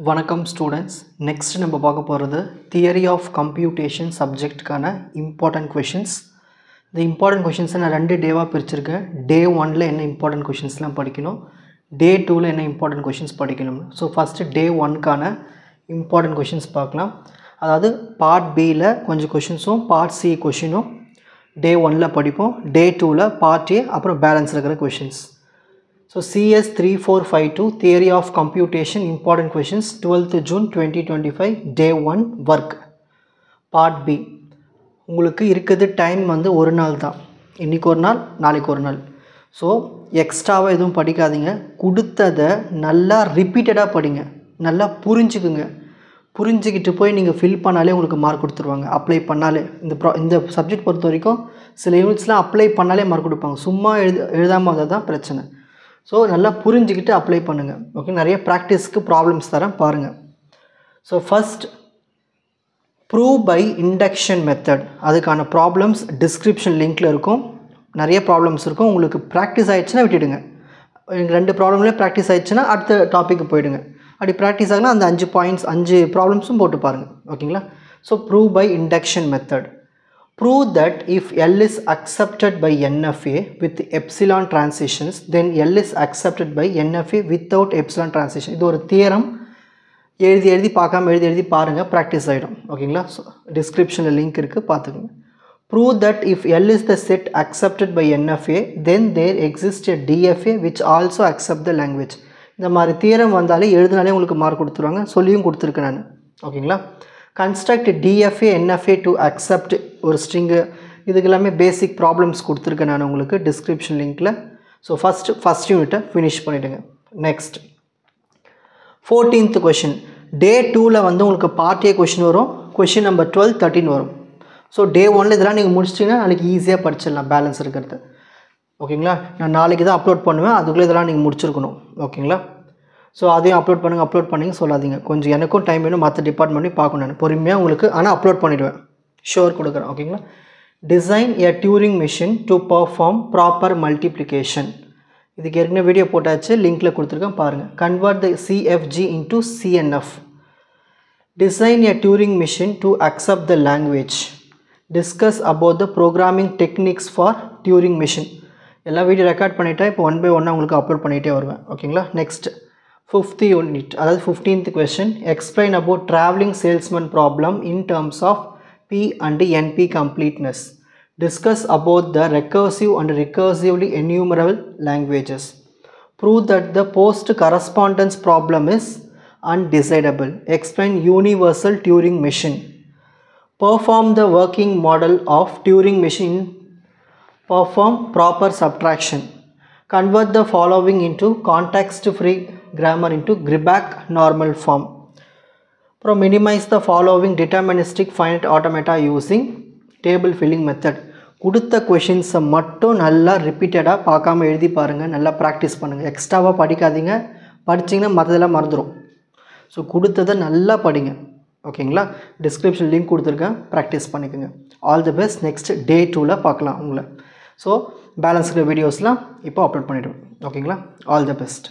வணக்கம் students. Next நம்ம பார்க்க போகிறது தியரி ஆஃப் கம்ப்யூட்டேஷன் சப்ஜெக்ட்டுக்கான இம்பார்ட்டன்ட் கொஷின்ஸ். இந்த இம்பார்ட்டன்ட் கொஷின்ஸை நான் 2 டேவாக பிரிச்சிருக்கேன். டே 1ல் என்ன இம்பார்ட்டன்ட் கொஷின்ஸ்லாம் படிக்கணும், டே 2ல் என்ன இம்பார்ட்டன்ட் கொஷின்ஸ் படிக்கணும். ஸோ ஃபஸ்ட்டு டே 1க்கான இம்பார்ட்டன்ட் கொஷின்ஸ் பார்க்கலாம். அதாவது பார்ட் பியில் கொஞ்சம் கொஷின்ஸும் பார்ட் சி கொஷினும் டே 1ல் படிப்போம். டே 2ல் பார்ட் ஏ அப்புறம் பேலன்ஸ் இருக்கிற questions. So CS 3452 Theory of Computation Important Questions 12th June 2025 Day 1 Work Part B. உங்களுக்கு இருக்குது டைம் வந்து ஒரு நாள் தான். இன்றைக்கி ஒரு நாள், நாளைக்கு ஒரு நாள். ஸோ எக்ஸ்ட்ராவாக எதுவும் படிக்காதீங்க. கொடுத்ததை நல்லா ரிப்பீட்டடாக படிங்க, நல்லா புரிஞ்சுக்குங்க. புரிஞ்சுக்கிட்டு போய் நீங்கள் ஃபில் பண்ணாலே உங்களுக்கு மார்க் கொடுத்துருவாங்க. அப்ளை பண்ணாலே இந்த சப்ஜெக்ட் பொறுத்த வரைக்கும் சில யூனிட்ஸ்லாம் அப்ளை பண்ணாலே மார்க் கொடுப்பாங்க. சும்மா எழுதாமல் வந்தால் தான் பிரச்சனை. ஸோ நல்லா புரிஞ்சுக்கிட்டு அப்ளை பண்ணுங்கள். ஓகே, நிறைய ப்ராக்டிஸ்க்கு ப்ராப்ளம்ஸ் தரேன் பாருங்கள். So first prove by induction method, அதுக்கான ப்ராப்ளம்ஸ் டிஸ்கிரிப்ஷன் லிங்க்கில் இருக்கும். நிறைய ப்ராப்ளம்ஸ் இருக்கும். உங்களுக்கு ப்ராக்டிஸ் ஆகிடுச்சுன்னா விட்டுடுங்க. எனக்கு 2 ப்ராப்ளம்லேயே ப்ராக்டிஸ் ஆகிடுச்சுன்னா அடுத்த டாப்பிக்கு போயிடுங்க. அப்படி ப்ராக்டிஸ் ஆகுனா அந்த 5 ப்ராப்ளம்ஸும் போட்டு பாருங்கள். ஓகேங்களா? So prove by induction method. Prove that if L is accepted by NFA with epsilon transitions, then L is accepted by NFA without epsilon transition. இது ஒரு தியரம். எழுதி பார்க்காம எழுதி பாருங்கள், ப்ராக்டிஸ் ஆகிடும். ஓகேங்களா? ஸோ டிஸ்கிரிப்ஷனில் லிங்க் இருக்குது, பார்த்துக்குங்க. Prove that if L is the set accepted by NFA, then there exists a DFA which also accept the language. இந்த மாதிரி தியரம் வந்தாலே எழுதினாலே உங்களுக்கு மார்க் கொடுத்துருவாங்க. சொல்லியும் கொடுத்துருக்கேன் நான். ஓகேங்களா? Construct DFA NFA to accept ஒரு ஸ்ட்ரிங்கு, இதுக்கு எல்லாமே பேசிக் ப்ராப்ளம்ஸ் கொடுத்துருக்கேன் நான் உங்களுக்கு டிஸ்கிரிப்ஷன் லிங்க்கில். ஸோ ஃபஸ்ட் யூனிட்டை ஃபினிஷ் பண்ணிவிடுங்க. Next 14th question. டே 2ல் வந்து உங்களுக்கு பார்ட் ஏ கொஷின் வரும், கொஷின் நம்பர் 12, 13 வரும். ஸோ டே 1ல் இதெல்லாம் நீங்கள் முடிச்சிட்டிங்கன்னா நாளைக்கு ஈஸியாக படிச்சிடலாம் பேலன்ஸ் இருக்கிறது. ஓகேங்களா? நான் நாளைக்கு தான் அப்லோட் பண்ணுவேன், அதுக்குள்ளே இதெல்லாம் நீங்கள் முடிச்சிருக்கணும். ஓகேங்களா? ஸோ அதையும் அப்லோட் பண்ணுங்க சொல்லாதீங்க. கொஞ்சம் எனக்கும் டைம் வேணும், மற்ற டிபார்ட்மெண்ட்டையும் பார்க்கணும். நான் பொறுமையாக உங்களுக்கு ஆனால் அப்லோட் பண்ணிவிடுவேன், ஷோர் கொடுக்குறேன். ஓகேங்களா? Design a Turing machine to perform proper multiplication. இதுக்கு ஏற்கனவே வீடியோ போட்டாச்சு, லிங்க்கில் கொடுத்துருக்கேன் பாருங்கள். Convert the CFG into CNF. Design a Turing machine to accept the language. Discuss about the programming techniques for Turing machine. எல்லாம் video record பண்ணிவிட்டேன், இப்போ 1 by 1 உங்களுக்கு அப்லோட் பண்ணிகிட்டே வருவேன். ஓகேங்களா? நெக்ஸ்ட் 5th யூனிட், அதாவது 15th question. Explain about traveling salesman problem in terms of P and NP completeness. Discuss about the recursive and recursively enumerable languages. Prove that the post correspondence problem is undecidable. Explain universal Turing machine. Perform the working model of Turing machine. Perform proper subtraction. Convert the following into context-free grammar into Gribach normal form. Minimize the following deterministic finite automata using table filling method. கொடுத்த கொஷின்ஸை மட்டும் நல்லா ரிப்பீட்டடாக பார்க்காம எழுதி பாருங்கள், நல்லா practice பண்ணுங்கள். எக்ஸ்ட்ராவாக படிக்காதீங்க, படிச்சிங்கன்னா மற்றதெல்லாம் மறந்துடும். ஸோ கொடுத்ததை நல்லா படிங்க. ஓகேங்களா? டிஸ்கிரிப்ஷன் லிங்க் கொடுத்துருக்கேன், ப்ராக்டிஸ் பண்ணிக்கோங்க. All the best. Next day 2ல் பார்க்கலாம் உங்களை. ஸோ பேலன்ஸ் இருக்கிற வீடியோஸ்லாம் இப்போ அப்லோட் பண்ணிவிடுவோம். ஓகேங்களா? All the best.